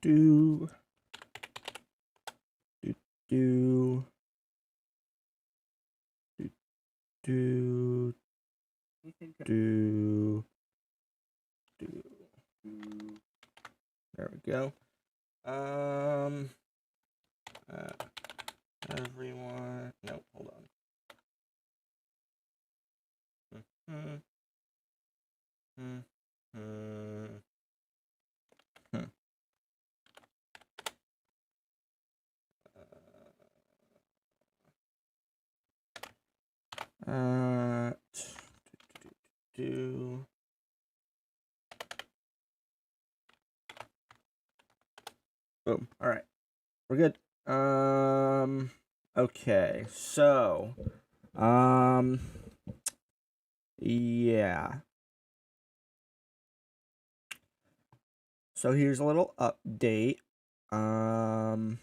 do do do do do do. There we go. Everyone. No, hold on. Do. Boom. All right, we're good. Okay, so, yeah. So here's a little update. Oh,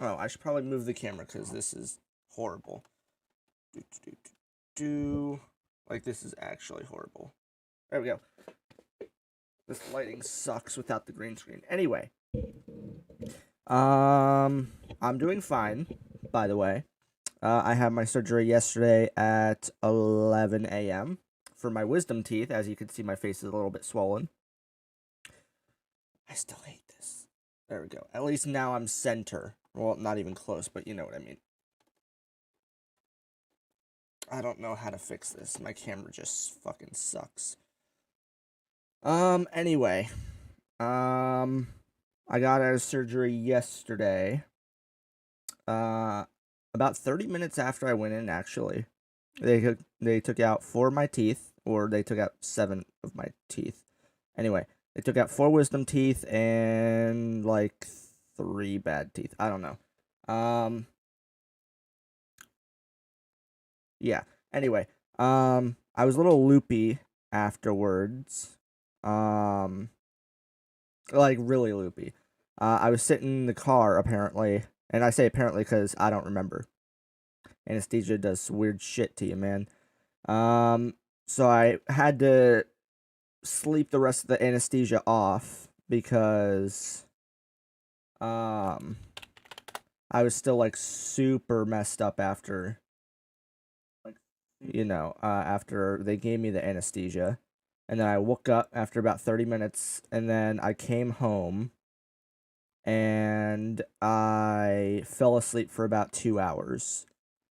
I should probably move the camera because this is horrible. Like, this is actually horrible. There we go. This lighting sucks without the green screen. Anyway. I'm doing fine, by the way. I had my surgery yesterday at 11 a.m. for my wisdom teeth. As you can see, my face is a little bit swollen. I still hate this. There we go. At least now I'm center. Well, not even close, but you know what I mean. I don't know how to fix this. My camera just fucking sucks. Anyway. I got out of surgery yesterday. About 30 minutes after I went in, actually. They took out 4 of my teeth, or they took out 7 of my teeth. Anyway, they took out 4 wisdom teeth and, like, 3 bad teeth. I don't know. Yeah. Anyway, I was a little loopy afterwards. Like, really loopy. I was sitting in the car, apparently, and I say apparently because I don't remember. Anesthesia does weird shit to you, man. So I had to sleep the rest of the anesthesia off because, I was still, like, super messed up after, like, you know, after they gave me the anesthesia. And then I woke up after about 30 minutes, and then I came home, and I fell asleep for about 2 hours.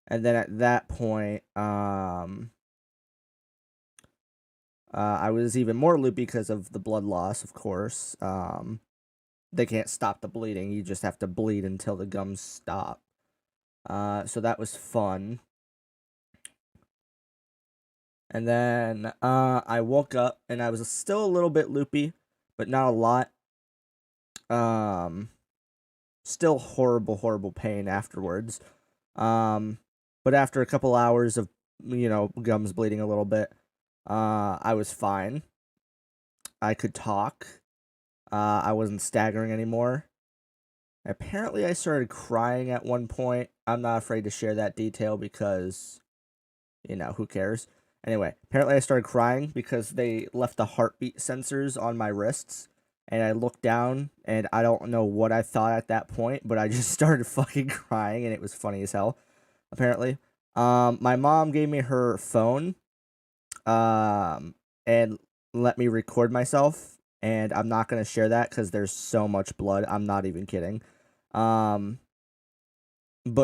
And then at that point, I was even more loopy because of the blood loss, of course. They can't stop the bleeding. You just have to bleed until the gums stop. So that was fun. And then I woke up, and I was still a little bit loopy, but not a lot. Still horrible, horrible pain afterwards. But after a couple hours of, you know, gums bleeding a little bit, I was fine. I could talk. I wasn't staggering anymore. Apparently, I started crying at one point. I'm not afraid to share that detail because, you know, who cares? Anyway, apparently I started crying because they left the heartbeat sensors on my wrists. And I looked down, and I don't know what I thought at that point, but I just started fucking crying, and it was funny as hell, apparently. My mom gave me her phone, and let me record myself, and I'm not going to share that because there's so much blood. I'm not even kidding. But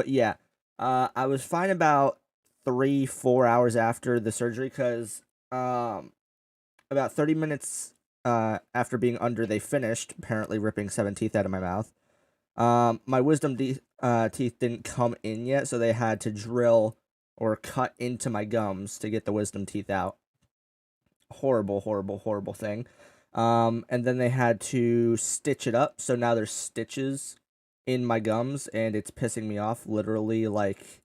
yeah, I was fine about 3-4 hours after the surgery because, about 30 minutes after being under, they finished, apparently ripping 7 teeth out of my mouth. My wisdom teeth didn't come in yet, so they had to drill or cut into my gums to get the wisdom teeth out. Horrible, horrible, horrible thing. And then they had to stitch it up, so now there's stitches in my gums, and it's pissing me off literally, like,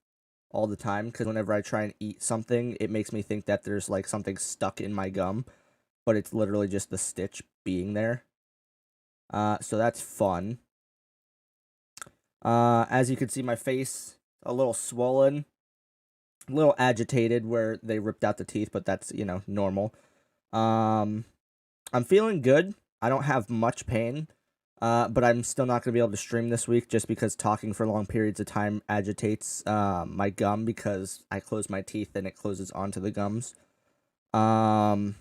all the time, because whenever I try and eat something, it makes me think that there's, like, something stuck in my gum, but it's literally just the stitch being there. So that's fun. As you can see, my face a little swollen, a little agitated where they ripped out the teeth, but that's, you know, normal. I'm feeling good. I don't have much pain, but I'm still not gonna be able to stream this week just because talking for long periods of time agitates my gum because I close my teeth and it closes onto the gums. Um,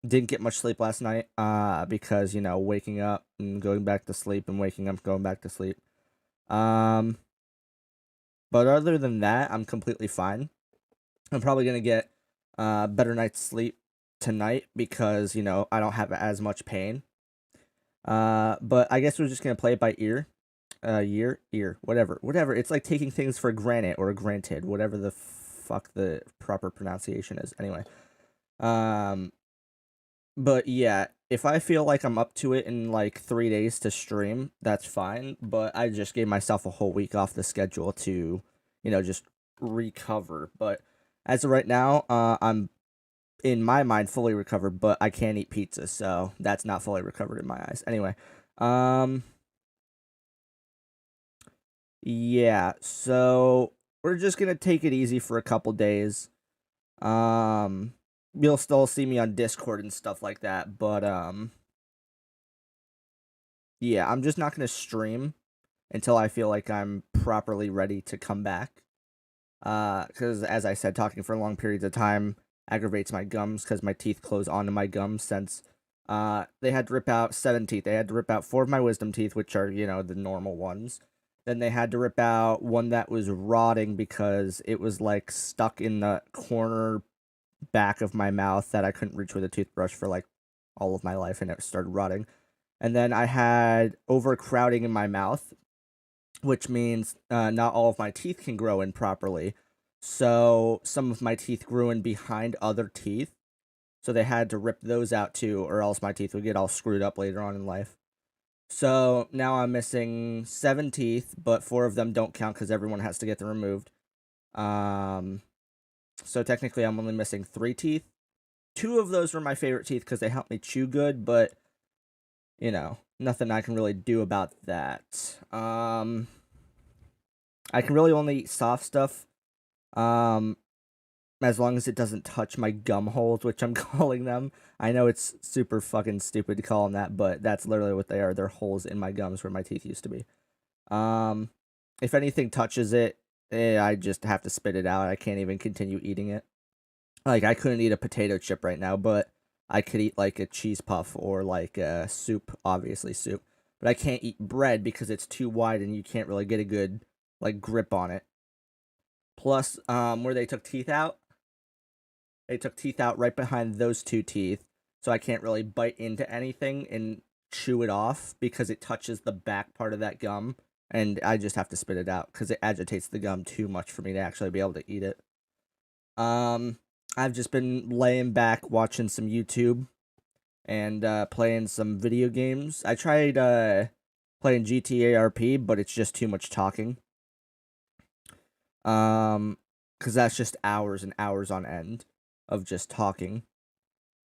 didn't get much sleep last night because waking up and going back to sleep and waking up going back to sleep. Um, but other than that, I'm completely fine. I'm probably gonna get better night's sleep tonight because I don't have as much pain. But I guess we're just gonna play it by ear. Whatever. It's like taking things for granted or granted, whatever the fuck the proper pronunciation is. Anyway, um, but yeah, if I feel like I'm up to it in like 3 days to stream, that's fine. But I just gave myself a whole week off the schedule to, just recover. But as of right now, I'm in my mind fully recovered, but I can't eat pizza, so that's not fully recovered in my eyes. Anyway, um, yeah, so we're just gonna take it easy for a couple days. Um, you'll still see me on Discord and stuff like that, but yeah, I'm just not gonna stream until I feel like I'm properly ready to come back. Because as I said, talking for long periods of time aggravates my gums because my teeth close onto my gums since they had to rip out 7 teeth. They had to rip out 4 of my wisdom teeth, which are, the normal ones. Then they had to rip out one that was rotting because it was like stuck in the corner back of my mouth that I couldn't reach with a toothbrush for like all of my life and it started rotting. And then I had overcrowding in my mouth, which means not all of my teeth can grow in properly. So some of my teeth grew in behind other teeth. So they had to rip those out too, or else my teeth would get all screwed up later on in life. So now I'm missing 7 teeth, but 4 of them don't count because everyone has to get them removed. Um, so technically I'm only missing 3 teeth. 2 of those were my favorite teeth because they helped me chew good, but nothing I can really do about that. I can really only eat soft stuff, as long as it doesn't touch my gum holes, which I'm calling them. I know it's super fucking stupid to call them that, but that's literally what they are. They're holes in my gums where my teeth used to be. Um, if anything touches it, I just have to spit it out. I can't even continue eating it. Like, I couldn't eat a potato chip right now, but I could eat, like, a cheese puff or, like, a soup, obviously soup. But I can't eat bread because it's too wide and you can't really get a good, like, grip on it. Plus, where they took teeth out right behind those 2 teeth, so I can't really bite into anything and chew it off because it touches the back part of that gum, and I just have to spit it out because it agitates the gum too much for me to actually be able to eat it. I've just been laying back watching some YouTube and playing some video games. I tried playing GTA RP, but it's just too much talking. Because that's just hours and hours on end of just talking.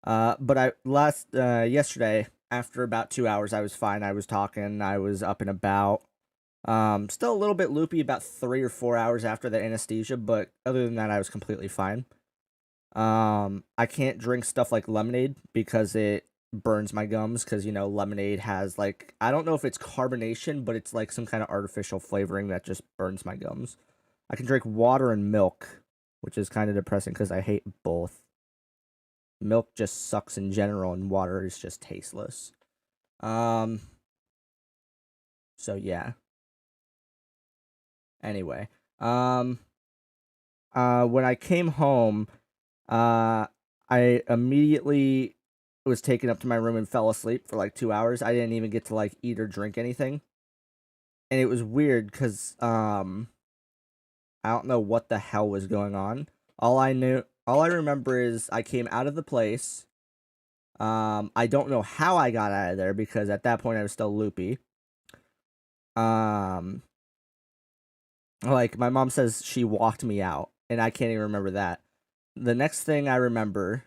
But yesterday, after about 2 hours, I was fine. I was talking. I was up and about. Still a little bit loopy about 3 or 4 hours after the anesthesia, but other than that, I was completely fine. I can't drink stuff like lemonade because it burns my gums because, lemonade has like, I don't know if it's carbonation, but it's like some kind of artificial flavoring that just burns my gums. I can drink water and milk, which is kind of depressing because I hate both. Milk just sucks in general and water is just tasteless. Um, so yeah. Anyway, when I came home, I immediately was taken up to my room and fell asleep for like 2 hours. I didn't even get to like eat or drink anything. And it was weird because I don't know what the hell was going on. All I remember is I came out of the place. I don't know how I got out of there because at that point I was still loopy. Um, like my mom says she walked me out, and I can't even remember that. The next thing I remember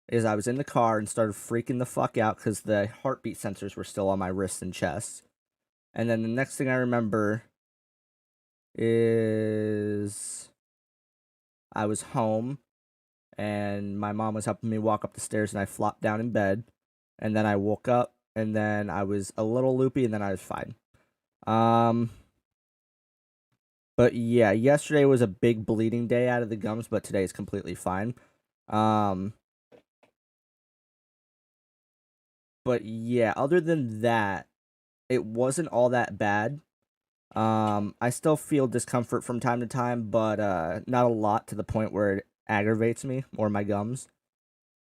is I was in the car and started freaking the fuck out because the heartbeat sensors were still on my wrists and chest. And then the next thing I remember is I was home and my mom was helping me walk up the stairs and I flopped down in bed. and then I woke up, and then I was a little loopy, and then I was fine. Um, but yeah, yesterday was a big bleeding day out of the gums, but today is completely fine. Um, but yeah, other than that, it wasn't all that bad. I still feel discomfort from time to time, but not a lot to the point where it aggravates me or my gums.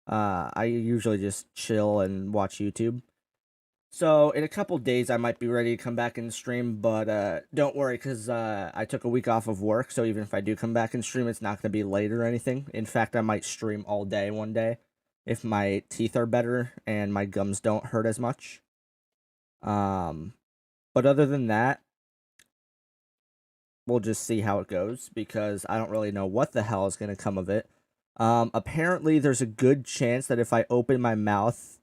I usually just chill and watch YouTube. So in a couple days, I might be ready to come back and stream, but don't worry, because I took a week off of work, so even if I do come back and stream, it's not going to be late or anything. In fact, I might stream all day one day if my teeth are better and my gums don't hurt as much. Um, but other than that, we'll just see how it goes, because I don't really know what the hell is going to come of it. Apparently, there's a good chance that if I open my mouth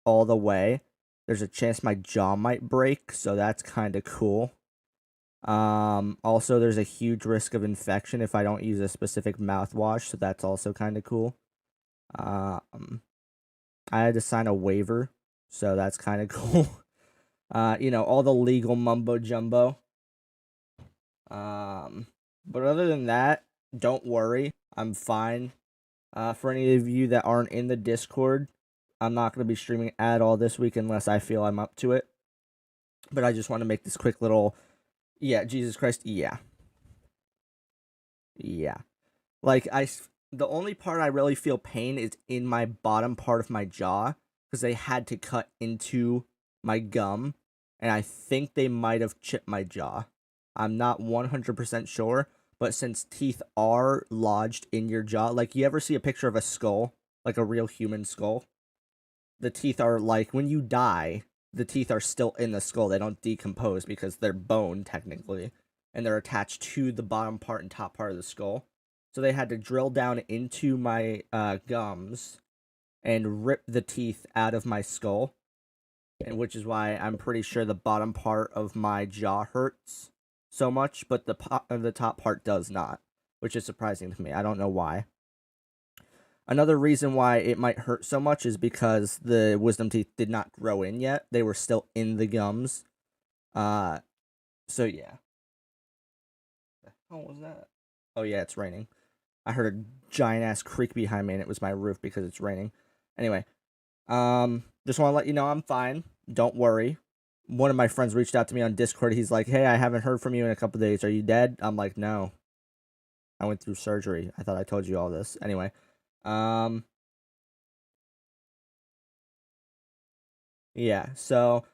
all the way, there's a chance my jaw might break, so that's kind of cool. Also, there's a huge risk of infection if I don't use a specific mouthwash, so that's also kind of cool. I had to sign a waiver, so that's kind of cool. All the legal mumbo jumbo. But other than that, don't worry, I'm fine. For any of you that aren't in the Discord, I'm not going to be streaming at all this week unless I feel I'm up to it. But I just want to make this quick little, yeah, Jesus Christ, yeah. Yeah. Like, the only part I really feel pain is in my bottom part of my jaw, because they had to cut into my gum, and I think they might have chipped my jaw. I'm not 100% sure, but since teeth are lodged in your jaw, like, you ever see a picture of a skull, like a real human skull? The teeth are like, when you die, the teeth are still in the skull. They don't decompose because they're bone, technically, and they're attached to the bottom part and top part of the skull. So they had to drill down into my gums and rip the teeth out of my skull, and which is why I'm pretty sure the bottom part of my jaw hurts so much, but the top part does not, which is surprising to me. I don't know why. Another reason why it might hurt so much is because the wisdom teeth did not grow in yet. They were still in the gums. So yeah. The hell was that? Oh yeah, it's raining. I heard a giant ass creak behind me, and it was my roof because it's raining. Anyway, just want to let you know I'm fine. Don't worry. One of my friends reached out to me on Discord. He's like, "Hey, I haven't heard from you in a couple days. Are you dead?" I'm like, "No. I went through surgery. I thought I told you all this." Anyway, yeah. So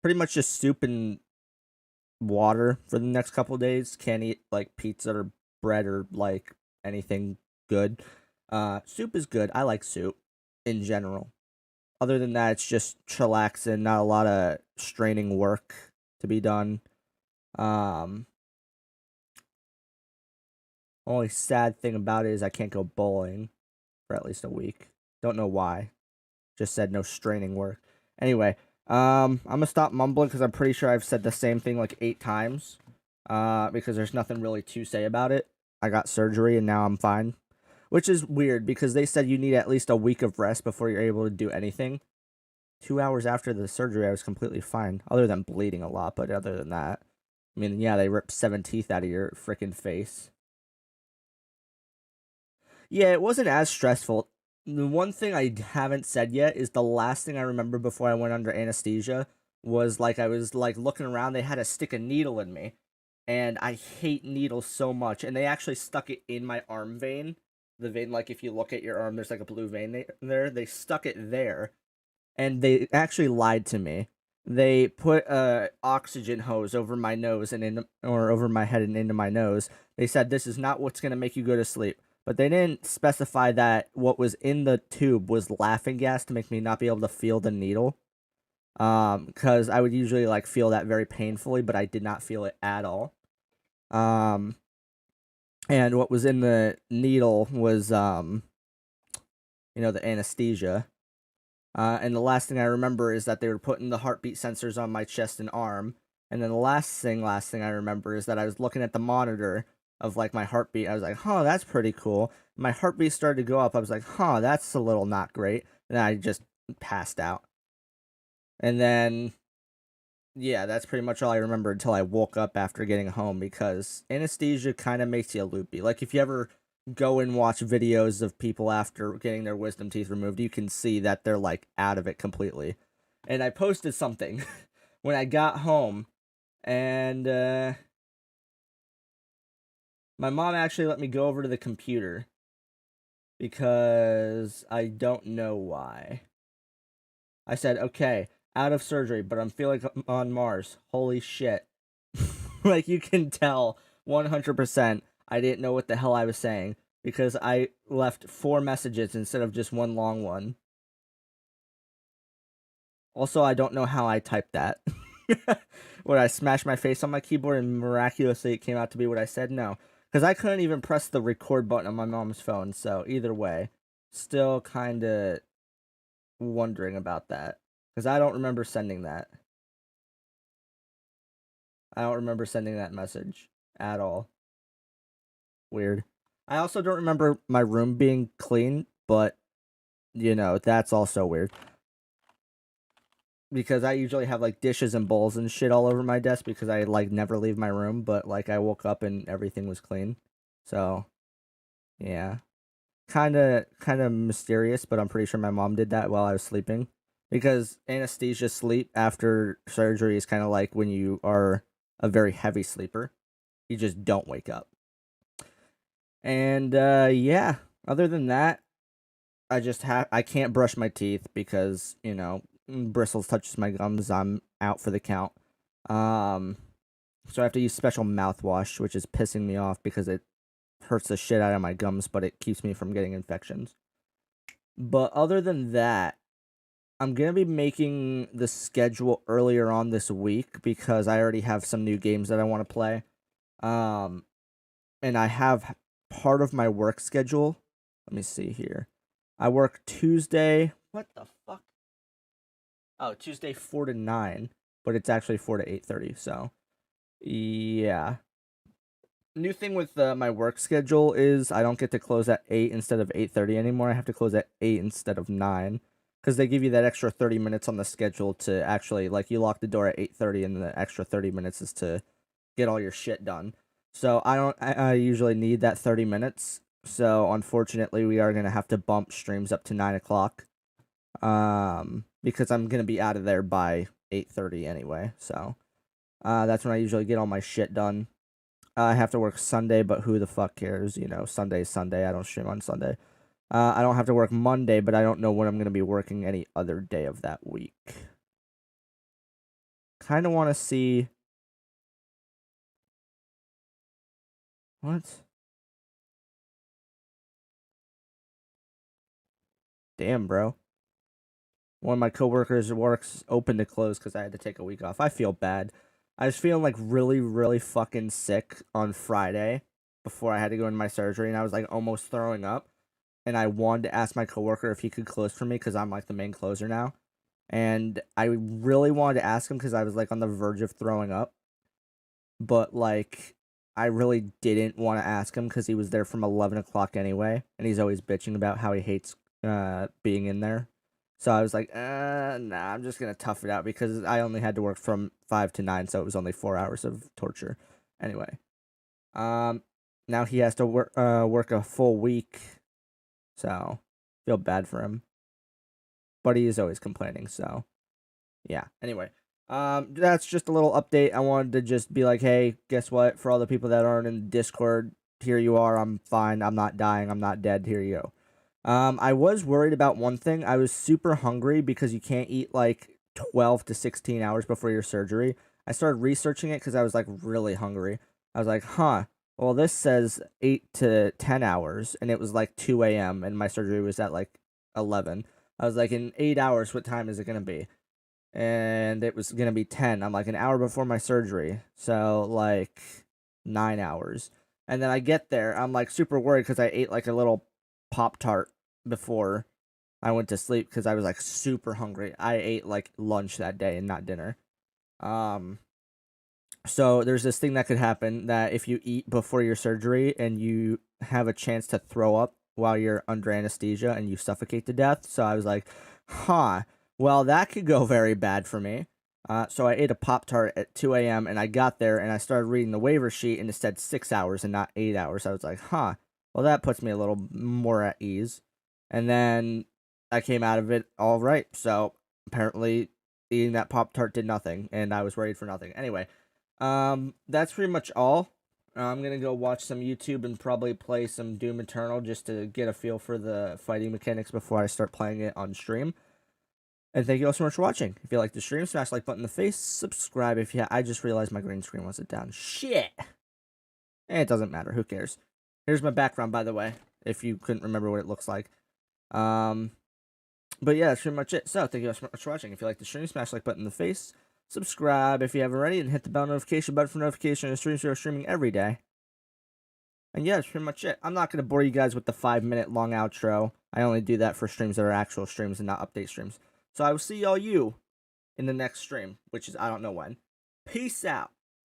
pretty much just soup and water for the next couple days. Can't eat like pizza or bread or like anything good. Soup is good. I like soup in general. Other than that, it's just chillaxing, not a lot of straining work to be done. Only sad thing about it is I can't go bowling for at least a week. Don't know why. Just said no straining work. Anyway, I'm gonna stop mumbling because I'm pretty sure I've said the same thing like 8 times. Because there's nothing really to say about it. I got surgery and now I'm fine. Which is weird because they said you need at least a week of rest before you're able to do anything. 2 hours after the surgery, I was completely fine. Other than bleeding a lot, but other than that. I mean, yeah, they ripped 7 teeth out of your freaking face. Yeah, it wasn't as stressful. The one thing I haven't said yet is the last thing I remember before I went under anesthesia was like I was like looking around, they had to stick a needle in me. And I hate needles so much. And they actually stuck it in my arm vein. The vein, like if you look at your arm, there's like a blue vein there. They stuck it there. And they actually lied to me. They put a oxygen hose over my nose or over my head and into my nose. They said this is not what's gonna make you go to sleep. But they didn't specify that what was in the tube was laughing gas to make me not be able to feel the needle. Because I would usually like feel that very painfully, but I did not feel it at all. And what was in the needle was the anesthesia. And the last thing I remember is that they were putting the heartbeat sensors on my chest and arm. And then the last thing I remember is that I was looking at the monitor of like my heartbeat. I was like, huh, that's pretty cool. My heartbeat started to go up. I was like, huh, that's a little not great. And then I just passed out. And then, yeah, that's pretty much all I remember until I woke up after getting home, because anesthesia kind of makes you loopy. Like, if you ever go and watch videos of people after getting their wisdom teeth removed, you can see that they're like out of it completely. And I posted something when I got home, and my mom actually let me go over to the computer because I don't know why. I said, okay, out of surgery, but I'm feeling like I'm on Mars. Holy shit. Like, you can tell 100% I didn't know what the hell I was saying, because I left 4 messages instead of just one long one. Also, I don't know how I typed that. Would I smash my face on my keyboard and miraculously it came out to be what I said? No. Because I couldn't even press the record button on my mom's phone, so either way, still kind of wondering about that. Because I don't remember sending that. I don't remember sending that message at all. Weird. I also don't remember my room being clean, but, you know, that's also weird. Because I usually have, like, dishes and bowls and shit all over my desk because I, like, never leave my room, but, like, I woke up and everything was clean. So, yeah. Kinda mysterious, but I'm pretty sure my mom did that while I was sleeping. Because anesthesia sleep after surgery is kind of like when you are a very heavy sleeper. You just don't wake up. And, yeah. Other than that, I can't brush my teeth because, you know, bristles touches my gums, I'm out for the count. So I have to use special mouthwash, which is pissing me off because it hurts the shit out of my gums, but it keeps me from getting infections. But other than that, I'm going to be making the schedule earlier on this week because I already have some new games that I want to play. And I have part of my work schedule. Let me see here. I work Tuesday. What the fuck? Oh, Tuesday 4 to 9, but it's actually 4 to 8:30. So, yeah. New thing with my work schedule is I don't get to close at 8 instead of 8:30 anymore. I have to close at 8 instead of 9 because they give you that extra 30 minutes on the schedule to actually, like, you lock the door at 8:30 and the extra 30 minutes is to get all your shit done. So I usually need that 30 minutes. So unfortunately, we are going to have to bump streams up to 9 o'clock. Because I'm going to be out of there by 8:30 anyway. So that's when I usually get all my shit done. I have to work Sunday, but who the fuck cares? You know, Sunday's Sunday. I don't stream on Sunday. I don't have to work Monday, but I don't know when I'm going to be working any other day of that week. Kind of want to see... What? Damn, bro. One of my coworkers works open to close because I had to take a week off. I feel bad. I was feeling like really, really fucking sick on Friday before I had to go into my surgery, and I was like almost throwing up. And I wanted to ask my coworker if he could close for me because I'm like the main closer now. And I really wanted to ask him because I was like on the verge of throwing up. But like, I really didn't want to ask him because he was there from 11 o'clock anyway. And he's always bitching about how he hates being in there. So I was like, nah, I'm just going to tough it out because I only had to work from 5 to 9. So it was only 4 hours of torture. Anyway. Now he has to work a full week. So, feel bad for him. But he is always complaining, so yeah. Anyway, that's just a little update. I wanted to just be like, hey, guess what? For all the people that aren't in Discord, here you are. I'm fine. I'm not dying. I'm not dead. Here you go. I was worried about one thing. I was super hungry because you can't eat like 12 to 16 hours before your surgery. I started researching it because I was like really hungry. I was like, huh. Well, this says 8 to 10 hours, and it was like 2 a.m., and my surgery was at like 11. I was like, in 8 hours, what time is it going to be? And it was going to be 10. I'm like, an hour before my surgery. So, like, 9 hours. And then I get there, I'm like super worried because I ate like a little Pop-Tart before I went to sleep because I was like super hungry. I ate like lunch that day and not dinner. So there's this thing that could happen that if you eat before your surgery and you have a chance to throw up while you're under anesthesia and you suffocate to death. So I was like, Huh. Well, that could go very bad for me. So I ate a Pop-Tart at 2 a.m. and I got there and I started reading the waiver sheet and it said 6 hours and not 8 hours. I was like, huh. Well, that puts me a little more at ease. And then I came out of it all right. So apparently eating that Pop-Tart did nothing and I was worried for nothing. Anyway, that's pretty much all. I'm going to go watch some YouTube and probably play some Doom Eternal just to get a feel for the fighting mechanics before I start playing it on stream. And thank you all so much for watching. If you like the stream, smash the like button in the face, subscribe if you I just realized my green screen wasn't down. Shit! It doesn't matter, who cares? Here's my background, by the way, if you couldn't remember what it looks like. But yeah, that's pretty much it. So, thank you all so much for watching. If you like the stream, smash the like button in the face, subscribe if you haven't already, and hit the bell notification button for notification of streams we are streaming every day. And yeah, that's pretty much it. I'm not going to bore you guys with the 5-minute long outro. I only do that for streams that are actual streams and not update streams. So I will see all you in the next stream, which is I don't know when. Peace out.